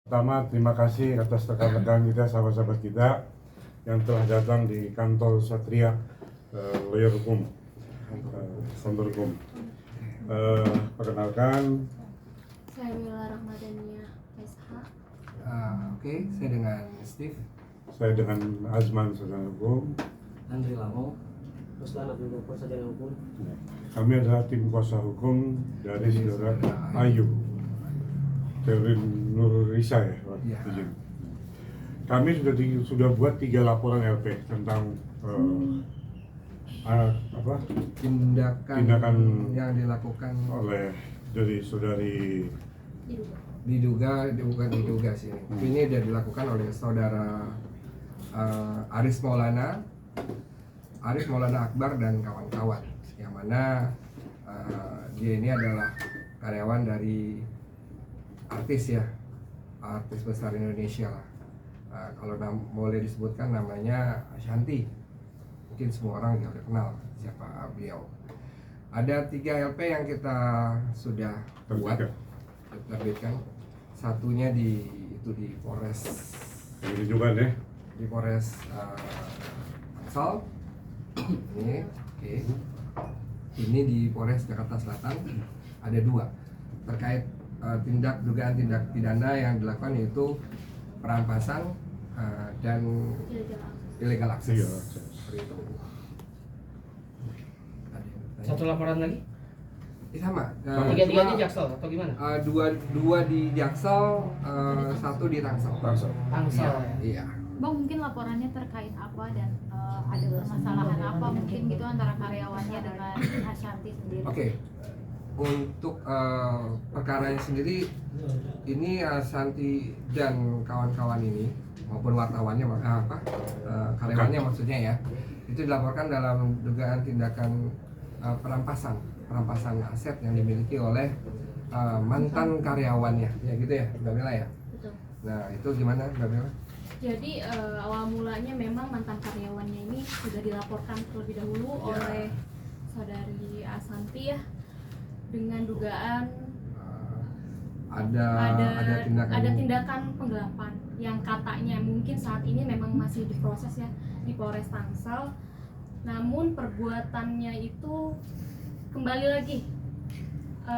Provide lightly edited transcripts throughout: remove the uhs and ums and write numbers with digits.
Pertama, terima kasih atas rekan-rekan kita, sahabat-sahabat kita yang telah datang di kantor Satria Lawyer Hukum, Kontor Hukum. Perkenalkan, Saya Mila Rahmadania SH. Oke, saya dengan Steve. saya dengan Azman Sarjana Hukum. Andri Lamo, Ruslan Abdul Ghaffar Sarjana Hukum. Kami adalah tim kuasa hukum dari saudara Ayu Teori Nur Risa ya, Pak. Ya. Izin. Kami sudah buat 3 laporan LP tentang tindakan yang dilakukan oleh dari saudari bukan diduga sih. Ini sudah dilakukan oleh saudara Arif Maulana Akbar dan kawan-kawan, yang mana dia ini adalah karyawan dari artis besar Indonesia lah. Kalau boleh disebutkan namanya Ashanti, mungkin semua orang juga udah kenal siapa beliau. Ada 3 LP yang kita sudah buat, terbitkan. Satunya di Polres, ini juga deh. di Polres Tangsel. Ini, oke. Ini di Polres Jakarta Selatan ada 2 terkait dugaan tindak pidana yang dilakukan, yaitu perampasan dan illegal access. Seperti itu. Satu laporan lagi? Sama. Tiga-tiganya Jaksel atau gimana? Dua di Jaksel, 1 di Tangsel. Tangsel. Iya. Bang, mungkin laporannya terkait apa dan ada permasalahan apa mungkin gitu antara karyawannya dengan Ashanti sendiri? Oke. Untuk perkaranya sendiri, ini Ashanti dan kawan-kawan ini maupun wartawannya, karyawannya maksudnya ya, itu dilaporkan dalam dugaan tindakan perampasan aset yang dimiliki oleh mantan karyawannya, ya gitu ya, Mbak Mila ya. Betul. Nah, itu gimana, Mbak Mila? Jadi awal mulanya memang mantan karyawannya ini sudah dilaporkan terlebih dahulu oleh saudari Ashanti ya, dengan dugaan ada tindakan penggelapan yang katanya mungkin saat ini memang masih diproses ya di Polres Tangsel. Namun perbuatannya itu kembali lagi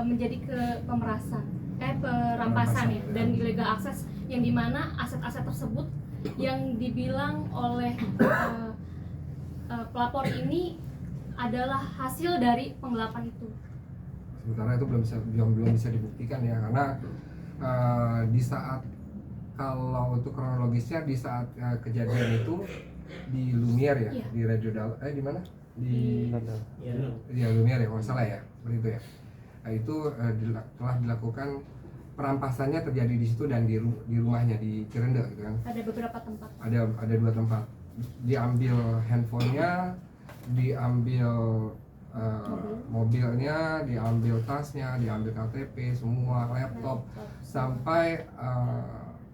menjadi perampasan ya, dan illegal access, yang dimana aset-aset tersebut yang dibilang oleh pelapor ini adalah hasil dari penggelapan itu. Sementara itu belum bisa dibuktikan ya, karena di saat, kalau untuk kronologisnya, di saat kejadian itu di Lumiere ya, di Radio di mana? Di Lumiere ya, kalau salah ya, seperti itu ya. Nah, itu telah dilakukan perampasannya, terjadi di situ dan di rumahnya di Cirende gitu kan. Ada beberapa tempat. Ada 2 tempat. Diambil handphonenya, diambil mobilnya, diambil tasnya, diambil KTP, semua laptop, sampai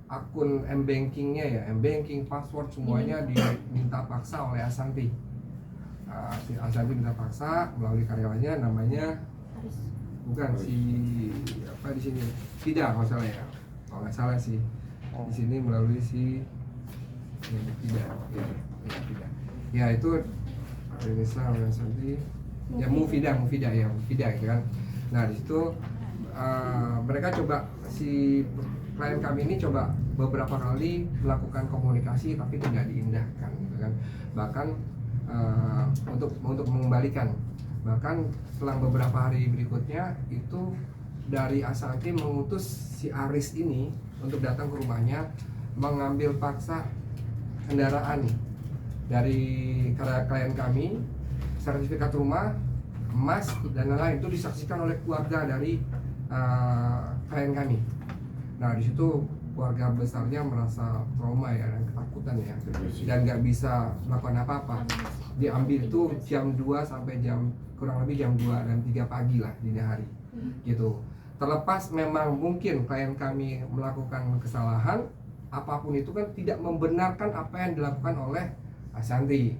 akun M-bankingnya ya, M-banking, password, semuanya diminta paksa oleh Ashanti. Ashanti minta paksa melalui karyawannya, namanya di sini tidak masalah ya, kalau nggak salah sih di sini melalui tidak ya, itu Indonesia oleh Ashanti ya, Mufidah gitu kan. Nah, di situ mereka coba, si klien kami ini coba beberapa kali melakukan komunikasi tapi tidak diindahkan gitu kan. Bahkan untuk mengembalikan, bahkan selang beberapa hari berikutnya itu dari Ashanti mengutus si Aris ini untuk datang ke rumahnya, mengambil paksa kendaraan dari klien kami, sertifikat rumah, emas, dan lain-lain. Itu disaksikan oleh keluarga dari klien kami. Nah, di situ keluarga besarnya merasa trauma ya, dan ketakutan ya, dan nggak bisa melakukan apa-apa. Diambil itu jam 2 sampai kurang lebih jam 2 dan 3 pagi lah, dini hari gitu. Terlepas memang mungkin klien kami melakukan kesalahan apapun, itu kan tidak membenarkan apa yang dilakukan oleh Ashanti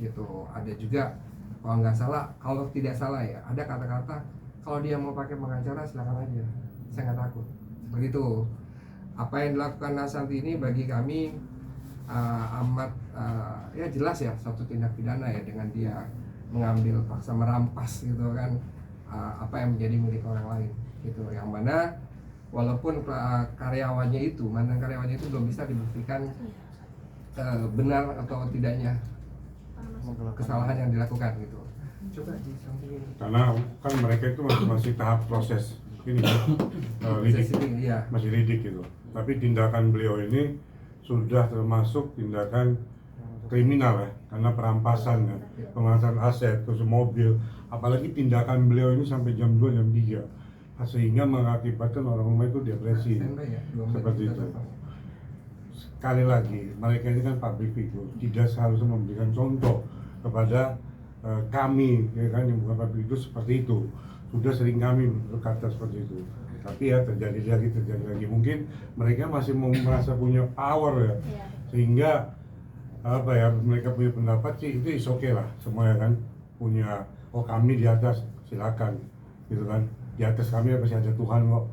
gitu. Ada juga, kalau tidak salah ya, ada kata-kata, kalau dia mau pakai pengacara silakan aja, saya nggak takut, seperti itu. apa yang dilakukan Ashanti ini bagi kami amat ya jelas ya satu tindak pidana ya, dengan dia mengambil paksa merampas gitu kan apa yang menjadi milik orang lain gitu, yang mana walaupun karyawannya itu mantan karyawannya itu belum bisa dibuktikan benar atau tidaknya kesalahan yang dilakukan gitu. Coba disampingin. Karena kan mereka itu masih tahap proses ini lidik, Iya. masih lidik gitu. Tapi tindakan beliau ini sudah termasuk tindakan kriminal ya, karena perampasan ya, pengerasan aset, terus mobil, apalagi tindakan beliau ini sampai jam 2, jam 3, sehingga mengakibatkan orang rumah itu depresi, seperti itu. Sekali lagi, mereka ini kan public figure, tidak seharusnya memberikan contoh kepada kami, ya kan, yang bukan public figure seperti itu. Sudah sering kami berkata seperti itu, tapi ya terjadi lagi. Mungkin mereka masih merasa punya power ya, sehingga apa ya, mereka punya pendapat sih itu is okay lah, semuanya kan punya, oh kami di atas, silakan gitu kan, di atas kami pasti ada Tuhan kok,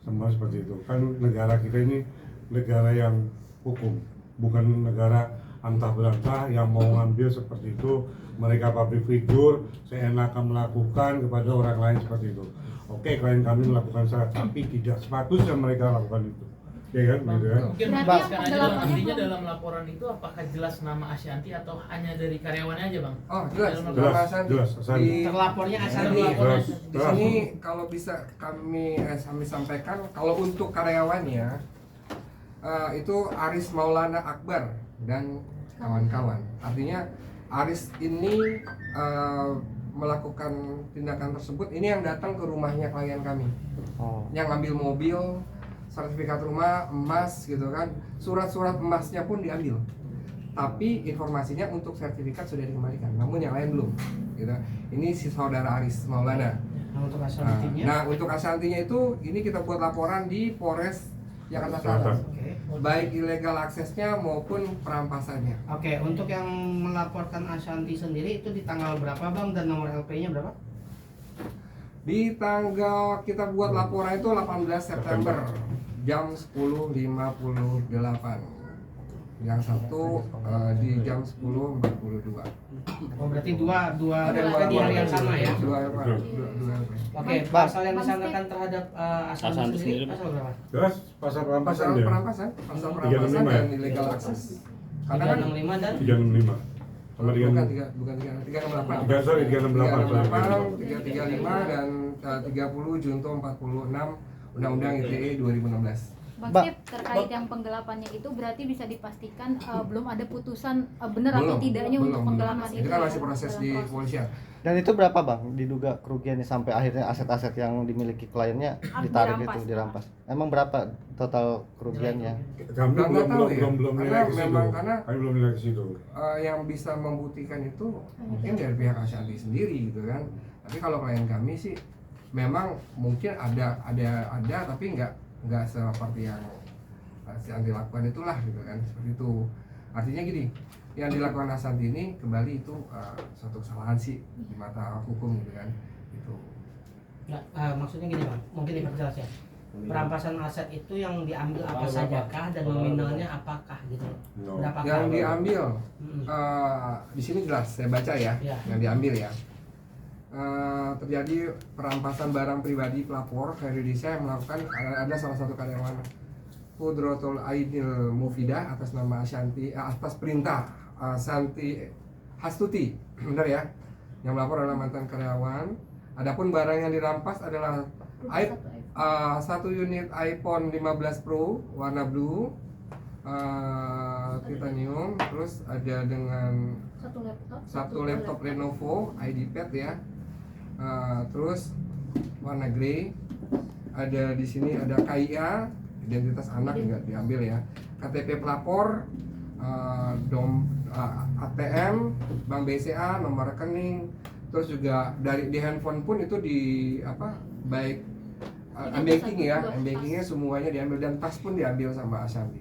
semua seperti itu kan. Negara kita ini negara yang hukum, bukan negara antah berantah yang mau ngambil seperti itu. Mereka public figure, seenaknya melakukan kepada orang lain seperti itu. Oke, klien kami melakukan salah, tapi tidak sepatutnya mereka lakukan itu. Ya kan, gitu ya. Mungkin jelaskan aja bang, artinya dalam laporan itu apakah jelas nama Ashanti atau hanya dari karyawannya aja bang? Oh jelas, Dalam nama Jelas, Ashanti. jelas, Ashanti. Di Terlapornya Ashanti. Jelas, Di sini kalau bisa kami sampaikan, kalau untuk karyawannya itu Aris Maulana Akbar dan kawan-kawan. Artinya Aris ini melakukan tindakan tersebut, ini yang datang ke rumahnya klien kami, yang ngambil mobil, sertifikat rumah, emas gitu kan, surat-surat emasnya pun diambil, tapi informasinya untuk sertifikat sudah dikembalikan, namun yang lain belum gitu. Ini si saudara Aris Maulana. Nah, untuk Ashantinya. Untuk Ashantinya itu, ini kita buat laporan di Polres Jakarta Selatan, baik ilegal aksesnya maupun perampasannya. Oke, untuk yang melaporkan Ashanti sendiri itu di tanggal berapa bang, dan nomor LP-nya berapa? Di tanggal kita buat laporan itu 18 September jam 10.58. Yang satu di jam 10.42. Oh berarti dua Ada di hari yang sama ya? Dua. Oke, pasal yang disangkakan terhadap Ashanti sendiri pasal berapa? Jelas pasal perampasan Pasal ya. perampasan dan illegal akses. Karena kan 365 dan 365 sama bukan 368. 335 dan 30 Junto 46 Undang-Undang ITE 2016. Bang Sip, terkait yang penggelapannya itu berarti bisa dipastikan belum ada putusan benar atau tidaknya untuk penggelapan itu. Itu kan masih proses di kepolisian. Dan itu berapa bang diduga kerugiannya sampai akhirnya aset-aset yang dimiliki kliennya ditarik itu dirampas? Emang berapa total kerugiannya? Kami belum nilai ke situ. Karena Kami belum nilai ke situ. Yang bisa membuktikan itu mungkin dari pihak Ashanti sendiri gitu kan. Tapi kalau klien kami sih memang mungkin ada tapi nggak seperti yang Ashanti lakukan itulah gitu kan, seperti itu. Artinya gini, yang dilakukan Ashanti ini kembali itu suatu kesalahan sih di mata hukum gitu kan, itu. maksudnya gini bang, mungkin diperjelas ya. Perampasan aset itu yang diambil apa sajakah dan nominalnya apakah gitu? Berapa Yang kali? diambil di sini jelas saya baca ya, yang diambil ya. Terjadi perampasan barang pribadi pelapor Indonesia yang melakukan, ada salah satu karyawan Kudrotul Aidil Mufidah atas nama Ashanti, atas perintah Ashanti Hastuti, benar ya, yang melapor adalah mantan karyawan. Adapun barang yang dirampas adalah satu unit iPhone 15 Pro warna blue, titanium, terus ada dengan satu laptop Lenovo IdeaPad ya. Terus warna grey, ada di sini ada KIA, identitas anak nggak diambil ya, KTP pelapor, ATM, Bank BCA, nomor rekening, terus juga dari di handphone pun itu di baik m-bankingnya semuanya diambil, dan tas pun diambil sama Ashanti.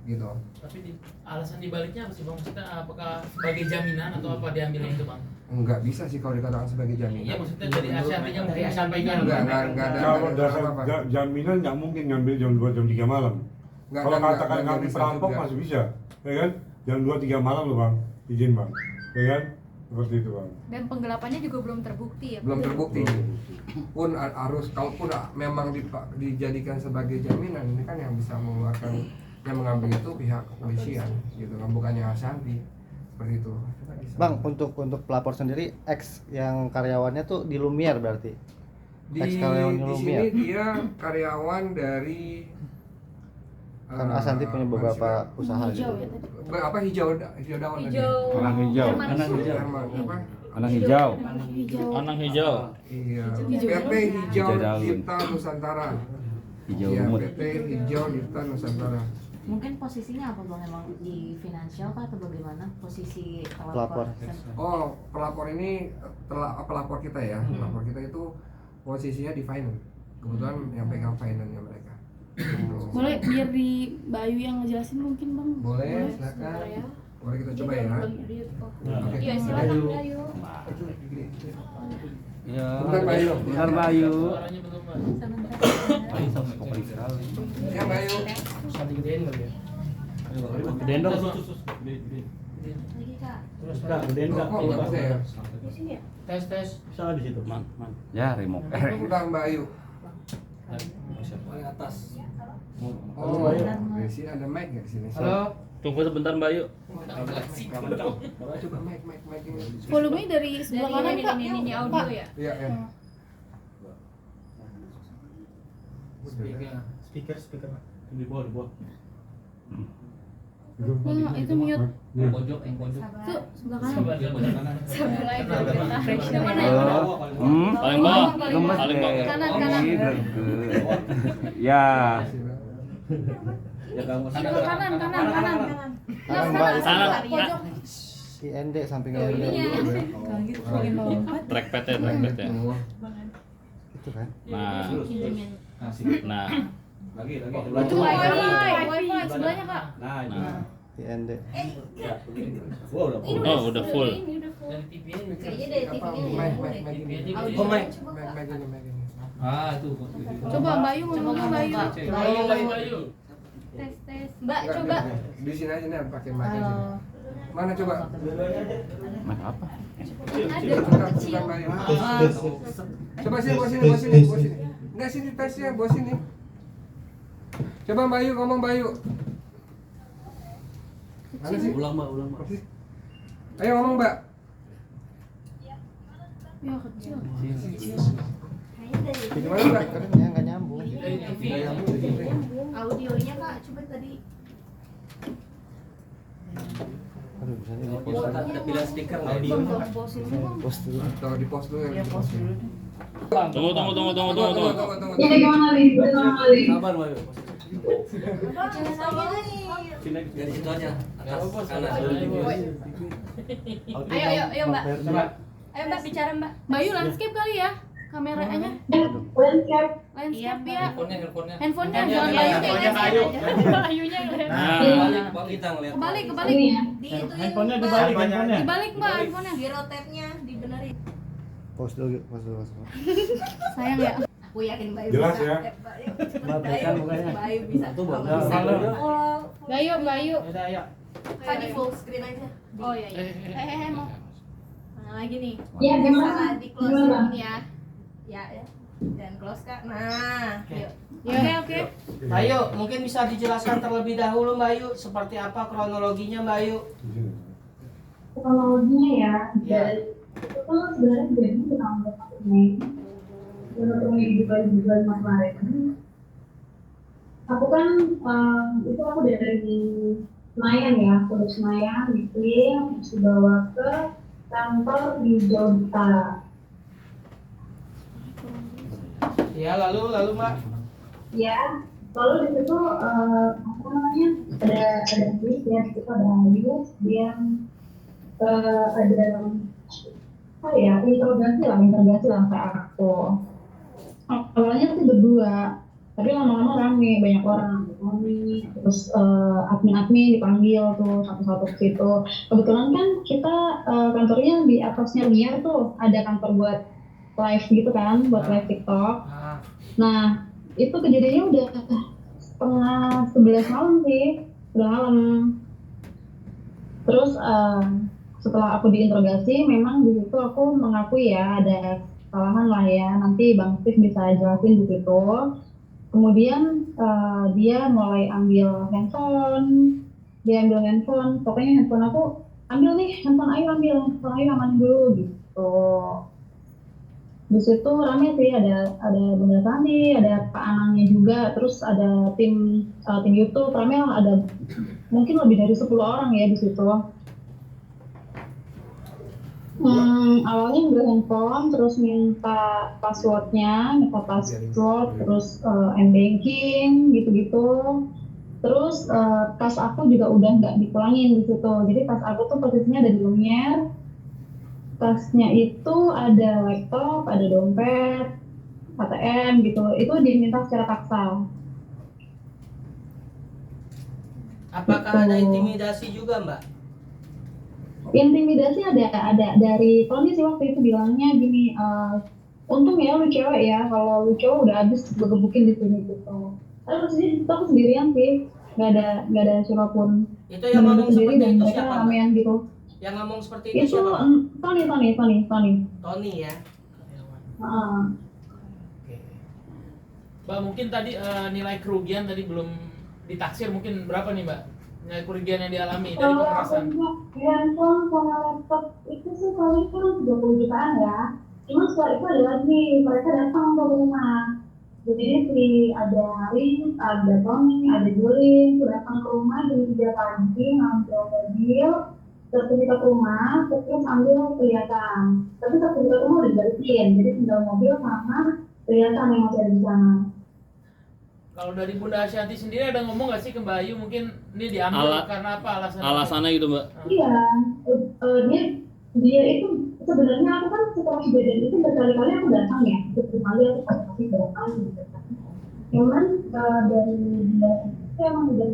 gitu. Tapi alasan dibaliknya apa sih bang? Maksudnya apakah sebagai jaminan atau apa diambilnya itu bang? Nggak bisa sih kalau dikatakan sebagai jaminan. Iya maksudnya dari Ashantinya Dari mungkin Ashantinya menyampaikan nggak ada Kalau dasar apa-apa. jaminan nggak mungkin ngambil jam 2 jam 3 malam. Nggak, Kalau nggak, katakan nggak ngambil bisa perampok juga. masih bisa, ya kan? Jam 2 3 malam loh bang, izin bang, ya kan? Seperti itu bang. Dan penggelapannya juga belum terbukti ya. Pak? Belum terbukti. Pun harus kalaupun memang dijadikan sebagai jaminan, ini kan yang bisa mengeluarkan, yang mengambil itu pihak kepolisian gitu kan, bukannya Ashanti seperti itu. Bang, untuk pelapor sendiri X yang karyawannya tuh di Lumiere berarti. di Ex-karyawan di Lumiere. sini dia karyawan dari Kan Ashanti punya beberapa usaha Hijau gitu. ya tadi. apa hijau daun tadi? Hijau hijau. Herman. Apa? Anang hijau. Hijau. Anang hijau. Iya. Hijau PT Hijau Hijau daun. Tirta Nusantara. Hijau Iya, lumut. PT Hijau Tirta Nusantara. Mungkin posisinya apa bang, emang di finansial kah atau bagaimana posisi Pelapor. Oh, pelapor ini pelapor kita ya. Pelapor kita itu posisinya di finance. Kebetulan yang pegang finance-nya mereka. Gitu. Boleh biar di Bayu yang ngejelasin mungkin bang? Boleh, silakan. Boleh kita coba ya. Oke. Iya silakan Bayu. Ya. Bentar, Bayu. Bentar Bayu. suaranya belum bang. Bayu sama kopri sekali. Ya, Bayu. Bisa digedein kali ya. Gedein dong. Terus gedein Oh, kok nggak bisa ya? tes. Bisa di situ. Man. Ya, remote. Bentar, Bayu. Paling atas. Oh, di sini ada mic nggak di sini? Halo. Tunggu sebentar Bayu. Coba mic ini. Volumenya dari sebelah kanan Pak. Ini audio ya. Iya, ya. Speaker. Di bawah. Itu mute. Pojok, yang pojok. Tuh sebelah kanan. Coba dia pojok kanan. Mulai fresh mana ya? Paling bawah. Gemes Paling bawah. Kanan, kanan. Ya. Itu kanan. Kanan, Mbak. Kanan. Pojok. IND samping Oh, IND. ininya. Trackpad ya. Itu kan. Nah. Itu wifi sebelahnya Kak. IND. Oh, udah full. Ini udah full. Dari TV nya Kayaknya dari Apa TV-nya. mic ini? Audio. Oh, mic. Mic ini. Ah, itu. Coba Bayu ngomongnya Bayu. Bayu. Tes. Mbak Nggak, coba. di sini aja nih pakai mic aja. Mana coba? Mic apa? Ada Bentar, kecil. Bayu. Coba sini, bawa sini. Enggak sini tesnya, bawa sini. Coba Bayu ngomong Bayu. Mana sih? Ulang mbak. Ayo ngomong Mbak. Ya kecil. Kayaknya dari Gimana Mbak? Speakernya nggak nyambung. Dari TV. audionya Kak. Coba tadi. Aduh, bisa di Oh, post aja. ada pilihan speaker nggak? Audio. Post dulu. Tuh di post dulu ya. Tunggu. Sabar mbak. Dari situ aja. Atas kanan. Ayo Mbak. Ayo Mbak bicara Mbak. Bayu landscape kali ya kameranya. Landscape ya. Handphonenya. Handphonenya Handphonenya, jangan Bayu. Bayunya Bayu. Bayunya yang lihat. Nah. Kita ngeliat. Kebalik. Di itu Handphonenya dibalik. Dibalik Mbak handphonenya. Di rotate-nya dibenerin. Post dulu. Sayang ya. Aku yakin Bayu Jelas bisa. ya? Bayu bisa. Itu Kamu bagus. bisa. Oh, Bayu. Udah ayo. tadi full screen aja. Oh iya. Mau. Nah, lagi nih. Ya, Salah di close ini ya. Ya. Dan close Kak. Nah, yuk. Oke. Bayu, mungkin bisa dijelaskan terlebih dahulu Bayu seperti apa kronologinya Bayu? Kronologinya ya, Ya. itu tuh sebenarnya jadi di tahun 1 Mei. Menurut Mei di 2025 kemarin. Aku kan itu aku dari Senayan ya, aku dari Senayan, meeting, terus dibawa ke kantor di Jakarta. Ya, lalu Mbak. Ya, lalu di situ apa namanya ada bis ya, di situ ada bis dia ada apa ya interogasi lah kayak aku. Awalnya tuh berdua, tapi lama-lama rame banyak orang gitu. ekonomi, terus admin-admin dipanggil tuh satu-satu ke situ. Kebetulan kan kita kantornya di atasnya Lumiere tuh, ada kantor buat live gitu kan, buat live TikTok. Nah, itu kejadiannya udah setengah 11 malam sih, udah malam. Terus setelah aku diinterogasi, memang di situ aku mengakui ya ada kesalahan lah ya. Nanti Bang Steve bisa jelasin di situ. Kemudian dia mulai ambil handphone, pokoknya handphone aku ambil nih, handphone ayo amanin dulu gitu. Di situ rame sih, ada Bunda Sandi, ada Pak Anangnya juga, terus ada tim YouTube rame lah, ada mungkin lebih dari 10 orang ya di situ. Awalnya ambil handphone, terus minta password, terus m-banking gitu-gitu. Terus tas aku juga udah nggak dipulangin di situ. Jadi tas aku tuh posisinya ada di Lumiere. Tasnya itu ada laptop, ada dompet, ATM gitu. Itu diminta secara paksa. Apakah ada intimidasi juga, Mbak? Intimidasi ada dari Tony sih waktu itu bilangnya gini, untung ya lu cewek ya, kalau lu cowok udah habis gebukin di sini gitu. Tapi posisinya itu aku sendirian sih, nggak ada siapapun. Itu yang ngomong sendiri seperti dan itu mereka siapa, Mbak? ramean gitu. Yang ngomong seperti itu Itu siapa? Tony. Ya. Oke. Mbak, mungkin tadi nilai kerugian tadi belum ditaksir, mungkin berapa nih Mbak? Nilai kerugian yang dialami dari pemerasan? Handphone sama laptop itu sih kali kan 20 jutaan ya. Cuma setelah itu ada lagi, mereka datang ke rumah. Jadi ada Haris, ada Tony, ada Julin, datang ke rumah jam 3 pagi, ngambil mobil, sertifikat rumah, terus ambil kelihatan. Tapi sertifikat rumah udah dibalikin, jadi tinggal mobil sama kelihatan yang masih ada di sana. Kalau dari Bunda Ashanti sendiri ada ngomong nggak sih ke Mbak Ayu, mungkin ini diambil karena apa alasannya? Alasannya gitu Mbak? Iya, dia itu sebenarnya aku kan setelah kejadian itu berkali-kali aku datang ya, berkali aku pasti datang gitu kan. Cuman dari dia itu emang udah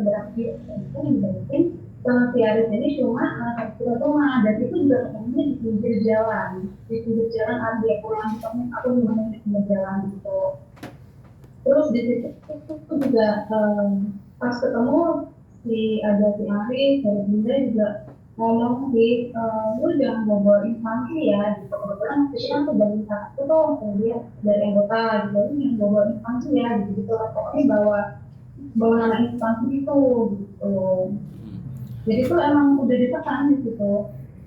berapa dia itu yang dibalikin ke si Aris ini cuma satu rumah, dan itu juga ketemunya di pinggir jalan ada dia pulang ketemu aku di pinggir jalan gitu. Terus di situ juga pas ketemu ada si Aris dari Bunda juga ngomong sih, lu jangan bawa instansi ya gitu. Kebetulan kan tuh dari satu tuh dia dari anggota gitu, lu jangan bawa instansi ya gitu. Pokoknya bawa nama instansi itu gitu. Jadi itu emang udah ditekan di situ.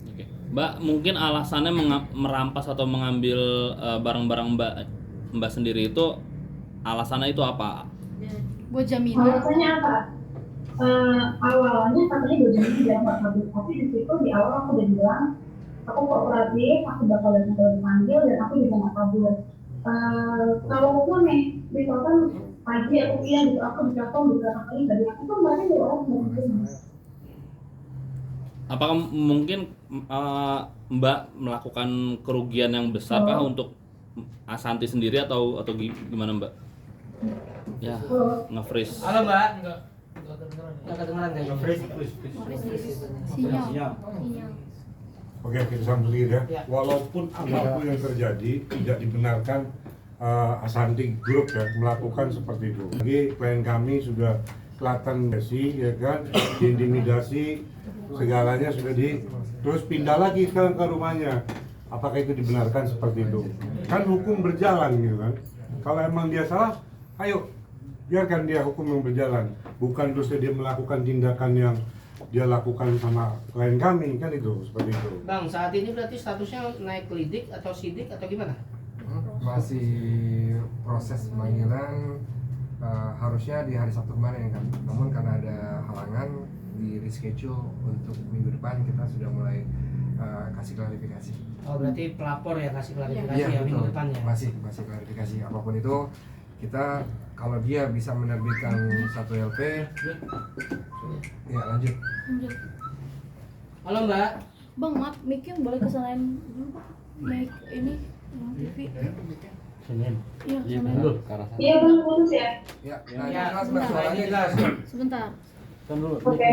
Oke. Mbak, mungkin alasannya merampas atau mengambil barang-barang Mbak sendiri itu alasannya itu apa? Buat jaminan. Alasannya apa? Awalnya katanya gue jangan kabur, tapi di situ di awal aku udah bilang aku kooperatif, aku bakal datang ke dipanggil dan aku juga nggak kabur. Kalaupun nih misalkan pagi aku gitu, aku ditelepon beberapa kali dari aku tuh mereka juga orang mungkin. Apakah mungkin Mbak melakukan kerugian yang besar kah untuk Ashanti sendiri atau gimana Mbak? Ya, nge-freeze. Halo Mbak. Enggak kedengeran kayaknya. Sinyal. Oke, kita sambung ya. Walaupun apapun yang terjadi, tidak dibenarkan Ashanti Group ya melakukan seperti itu. Jadi klien kami sudah kelihatan sih, ya kan, diintimidasi, segalanya sudah terus pindah lagi ke rumahnya. Apakah itu dibenarkan seperti itu? Kan hukum berjalan gitu kan. Kalau emang dia salah, ayo biarkan dia hukum yang berjalan. Bukan terus dia melakukan tindakan yang dia lakukan sama klien kami, kan itu seperti itu. Bang, saat ini berarti statusnya naik lidik atau sidik atau gimana? Masih proses pemanggilan, harusnya di hari Sabtu kemarin kan. Namun karena ada halangan di reschedule untuk minggu depan, kita sudah mulai kasih klarifikasi. Oh, berarti pelapor ya kasih klarifikasi Iya, ya betul. minggu depan ya? Masih klarifikasi apapun itu. Kita kalau dia bisa menerbitkan satu LP, ya lanjut. Halo Mbak. Bang, maaf, mic-nya boleh kesalahan dulu Pak. Mic ini TV. Senin. Iya, sama. Iya bang, putus ya. Ya, nah Ya, jelas sebentar, Mbak, suaranya ini jelas. Sebentar. Oke.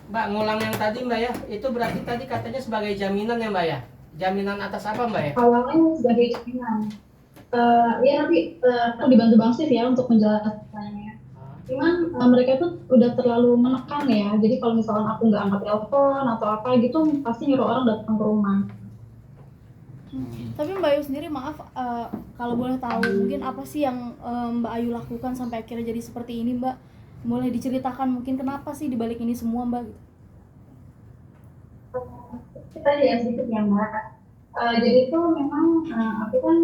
Mbak, ngulang yang tadi Mbak ya, itu berarti tadi katanya sebagai jaminan ya Mbak ya? Jaminan atas apa Mbak ya? Awalnya sebagai jaminan. Ya nanti aku dibantu Bang Steve ya untuk menjelaskannya. Cuman mereka tuh udah terlalu menekan ya. Jadi kalau misalkan aku nggak angkat telepon atau apa gitu, pasti nyuruh orang datang ke rumah. Tapi Mbak Ayu sendiri maaf kalau boleh tahu mungkin apa sih yang Mbak Ayu lakukan sampai akhirnya jadi seperti ini Mbak? Boleh diceritakan mungkin kenapa sih dibalik ini semua Mbak? Gitu. Kita ya sedikit ya Mbak. Jadi itu memang aku kan